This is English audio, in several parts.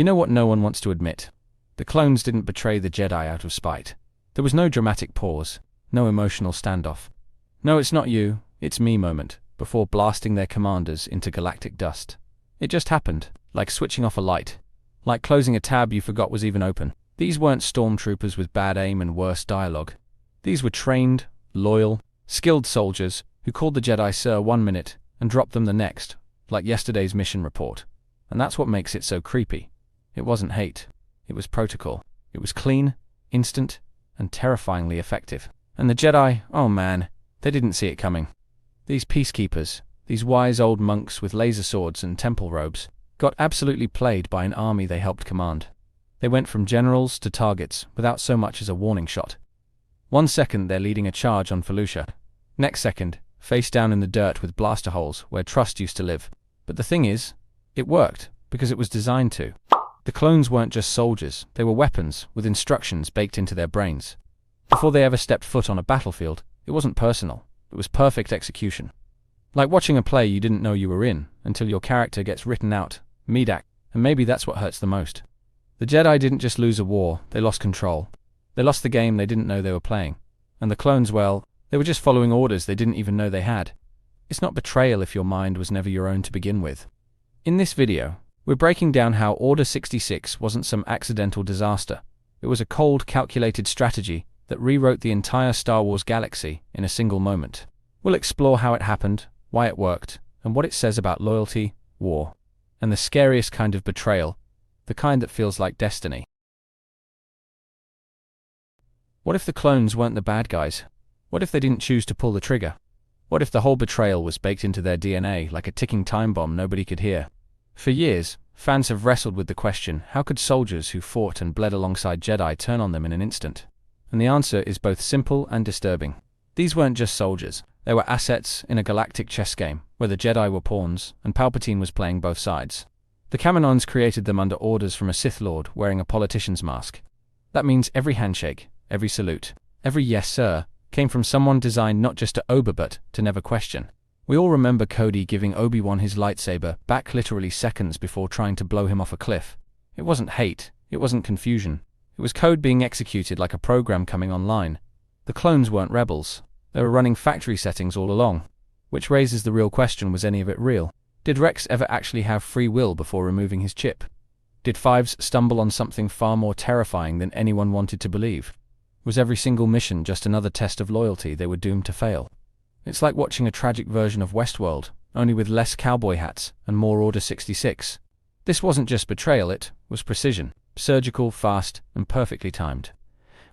You know what no one wants to admit? The clones didn't betray the Jedi out of spite. There was no dramatic pause, no emotional standoff. No, it's not you, it's me moment, before blasting their commanders into galactic dust. It just happened, like switching off a light. Like closing a tab you forgot was even open. These weren't stormtroopers with bad aim and worse dialogue. These were trained, loyal, skilled soldiers who called the Jedi Sir one minute and dropped them the next, like yesterday's mission report. And that's what makes it so creepy. It wasn't hate. It was protocol. It was clean, instant, and terrifyingly effective. And the Jedi, oh man, they didn't see it coming. These peacekeepers, these wise old monks with laser swords and temple robes, got absolutely played by an army they helped command. They went from generals to targets without so much as a warning shot. 1 second they're leading a charge on Felucia. Next second, face down in the dirt with blaster holes where trust used to live. But the thing is, it worked because it was designed to. The clones weren't just soldiers, they were weapons with instructions baked into their brains. Before they ever stepped foot on a battlefield, it wasn't personal, it was perfect execution. Like watching a play you didn't know you were in until your character gets written out, medak, and maybe that's what hurts the most. The Jedi didn't just lose a war, they lost control. They lost the game they didn't know they were playing. And the clones, well, they were just following orders they didn't even know they had. It's not betrayal if your mind was never your own to begin with. In this video, we're breaking down how Order 66 wasn't some accidental disaster. It was a cold, calculated strategy that rewrote the entire Star Wars galaxy in a single moment. We'll explore how it happened, why it worked, and what it says about loyalty, war, and the scariest kind of betrayal, the kind that feels like destiny. What if the clones weren't the bad guys? What if they didn't choose to pull the trigger? What if the whole betrayal was baked into their DNA like a ticking time bomb nobody could hear? For years, fans have wrestled with the question, how could soldiers who fought and bled alongside Jedi turn on them in an instant? And the answer is both simple and disturbing. These weren't just soldiers, they were assets in a galactic chess game, where the Jedi were pawns and Palpatine was playing both sides. The Kaminoans created them under orders from a Sith Lord wearing a politician's mask. That means every handshake, every salute, every yes sir, came from someone designed not just to obey but to never question. We all remember Cody giving Obi-Wan his lightsaber back literally seconds before trying to blow him off a cliff. It wasn't hate, it wasn't confusion. It was code being executed like a program coming online. The clones weren't rebels. They were running factory settings all along. Which raises the real question, was any of it real? Did Rex ever actually have free will before removing his chip? Did Fives stumble on something far more terrifying than anyone wanted to believe? Was every single mission just another test of loyalty they were doomed to fail? It's like watching a tragic version of Westworld, only with less cowboy hats and more Order 66. This wasn't just betrayal, it was precision, surgical, fast, and perfectly timed.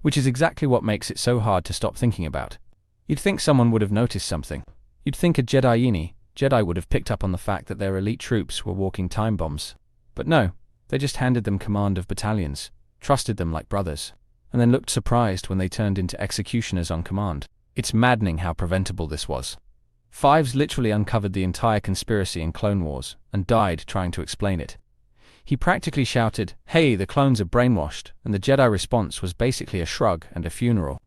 Which is exactly what makes it so hard to stop thinking about. You'd think someone would have noticed something. You'd think a Jedi would have picked up on the fact that their elite troops were walking time bombs. But no, they just handed them command of battalions, trusted them like brothers, and then looked surprised when they turned into executioners on command. It's maddening how preventable this was. Fives literally uncovered the entire conspiracy in Clone Wars and died trying to explain it. He practically shouted, "Hey, the clones are brainwashed," and the Jedi response was basically a shrug and a funeral.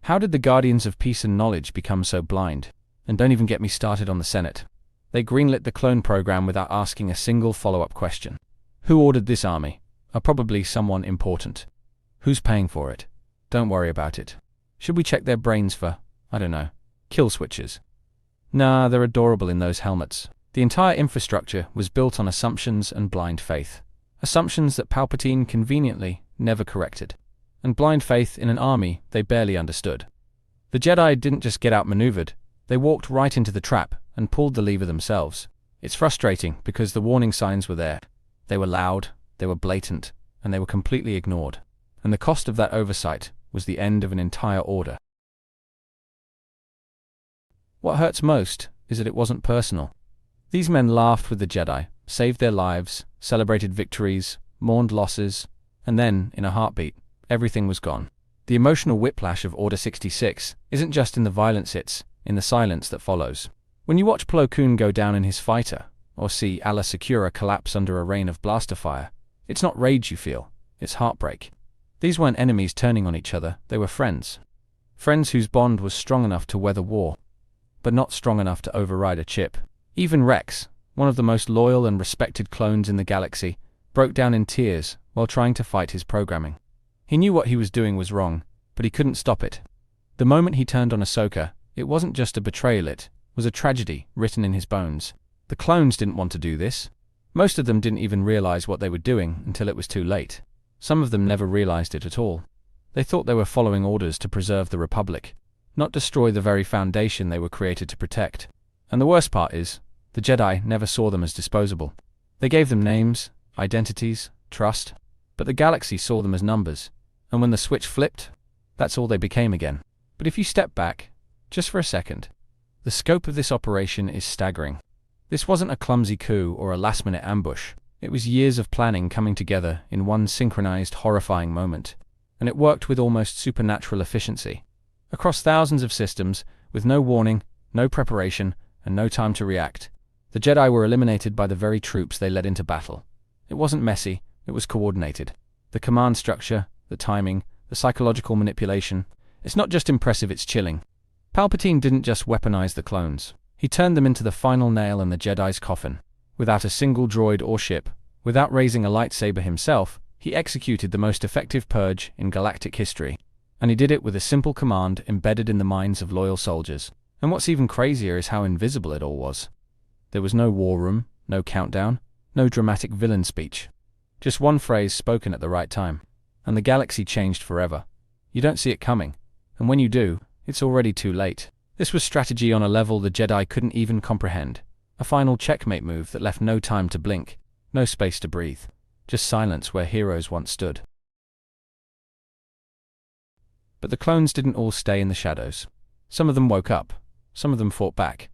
How did the Guardians of Peace and Knowledge become so blind? And don't even get me started on the Senate. They greenlit the clone program without asking a single follow-up question. Who ordered this army? Probably someone important. Who's paying for it? Don't worry about it. Should we check their brains for, I don't know, kill switches? Nah, they're adorable in those helmets. The entire infrastructure was built on assumptions and blind faith. Assumptions that Palpatine conveniently never corrected. And blind faith in an army they barely understood. The Jedi didn't just get outmaneuvered, they walked right into the trap and pulled the lever themselves. It's frustrating because the warning signs were there. They were loud, they were blatant, and they were completely ignored. And the cost of that oversight was the end of an entire order. What hurts most is that it wasn't personal. These men laughed with the Jedi, saved their lives, celebrated victories, mourned losses, and then, in a heartbeat, everything was gone. The emotional whiplash of Order 66 isn't just in the violence, it's in the silence that follows. When you watch Plo Koon go down in his fighter, or see Ala Secura collapse under a rain of blaster fire, it's not rage you feel, it's heartbreak. These weren't enemies turning on each other, they were friends. Friends whose bond was strong enough to weather war, but not strong enough to override a chip. Even Rex, one of the most loyal and respected clones in the galaxy, broke down in tears while trying to fight his programming. He knew what he was doing was wrong, but he couldn't stop it. The moment he turned on Ahsoka, it wasn't just a betrayal, it was a tragedy written in his bones. The clones didn't want to do this. Most of them didn't even realize what they were doing until it was too late. Some of them never realized it at all. They thought they were following orders to preserve the Republic, not destroy the very foundation they were created to protect. And the worst part is, the Jedi never saw them as disposable. They gave them names, identities, trust, but the galaxy saw them as numbers. And when the switch flipped, that's all they became again. But if you step back, just for a second, the scope of this operation is staggering. This wasn't a clumsy coup or a last-minute ambush. It was years of planning coming together in one synchronized, horrifying moment. And it worked with almost supernatural efficiency. Across thousands of systems, with no warning, no preparation, and no time to react, the Jedi were eliminated by the very troops they led into battle. It wasn't messy, it was coordinated. The command structure, the timing, the psychological manipulation. It's not just impressive, it's chilling. Palpatine didn't just weaponize the clones. He turned them into the final nail in the Jedi's coffin. Without a single droid or ship, without raising a lightsaber himself, he executed the most effective purge in galactic history. And he did it with a simple command embedded in the minds of loyal soldiers. And what's even crazier is how invisible it all was. There was no war room, no countdown, no dramatic villain speech. Just one phrase spoken at the right time. And the galaxy changed forever. You don't see it coming. And when you do, it's already too late. This was strategy on a level the Jedi couldn't even comprehend. A final checkmate move that left no time to blink, no space to breathe. Just silence where heroes once stood. But the clones didn't all stay in the shadows. Some of them woke up. Some of them fought back.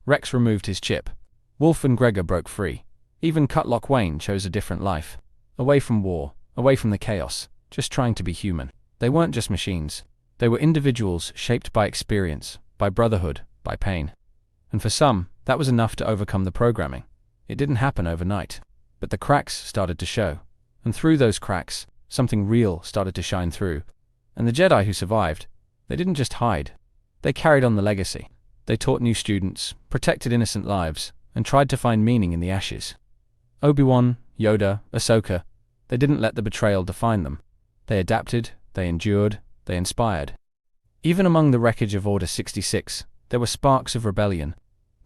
Rex removed his chip. Wolf and Gregor broke free. Even Cutlock Wayne chose a different life. Away from war, away from the chaos, just trying to be human. They weren't just machines. They were individuals shaped by experience, by brotherhood, by pain. And for some, that was enough to overcome the programming. It didn't happen overnight. But the cracks started to show. And through those cracks, something real started to shine through. And the Jedi who survived, they didn't just hide. They carried on the legacy. They taught new students, protected innocent lives, and tried to find meaning in the ashes. Obi-Wan, Yoda, Ahsoka, they didn't let the betrayal define them. They adapted, they endured, they inspired. Even among the wreckage of Order 66, there were sparks of rebellion.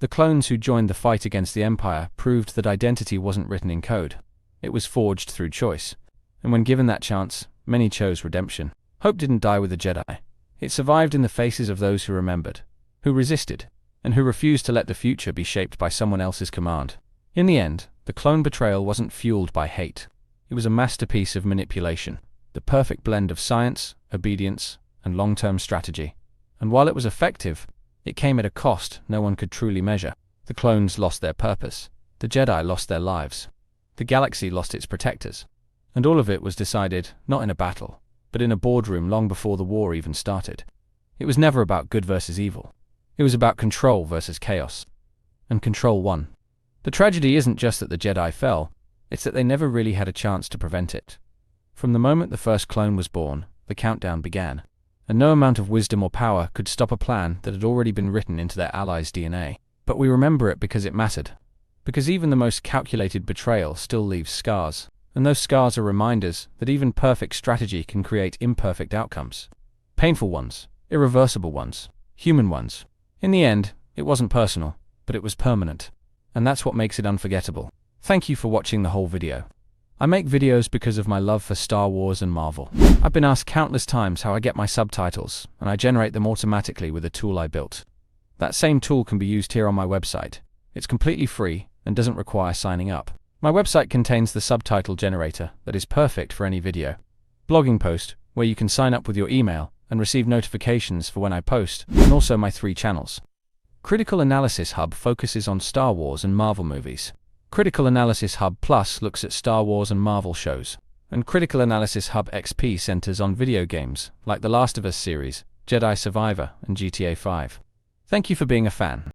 The clones who joined the fight against the Empire proved that identity wasn't written in code. It was forged through choice. And when given that chance, many chose redemption. Hope didn't die with the Jedi. It survived in the faces of those who remembered, who resisted, and who refused to let the future be shaped by someone else's command. In the end, the clone betrayal wasn't fueled by hate. It was a masterpiece of manipulation, the perfect blend of science, obedience, and long-term strategy. And while it was effective, it came at a cost no one could truly measure. The clones lost their purpose. The Jedi lost their lives. The galaxy lost its protectors. And all of it was decided not in a battle, but in a boardroom long before the war even started. It was never about good versus evil. It was about control versus chaos. And control won. The tragedy isn't just that the Jedi fell, it's that they never really had a chance to prevent it. From the moment the first clone was born, the countdown began. And no amount of wisdom or power could stop a plan that had already been written into their allies' DNA. But we remember it because it mattered. Because even the most calculated betrayal still leaves scars. And those scars are reminders that even perfect strategy can create imperfect outcomes. Painful ones, irreversible ones, human ones. In the end, it wasn't personal, but it was permanent. And that's what makes it unforgettable. Thank you for watching the whole video. I make videos because of my love for Star Wars and Marvel. I've been asked countless times how I get my subtitles, and I generate them automatically with a tool I built. That same tool can be used here on my website. It's completely free and doesn't require signing up. My website contains the subtitle generator that is perfect for any video. Blogging post, where you can sign up with your email and receive notifications for when I post, and also my 3 channels. Critical Analysis Hub focuses on Star Wars and Marvel movies. Critical Analysis Hub Plus looks at Star Wars and Marvel shows. And Critical Analysis Hub XP centers on video games, like The Last of Us series, Jedi Survivor, and GTA 5. Thank you for being a fan.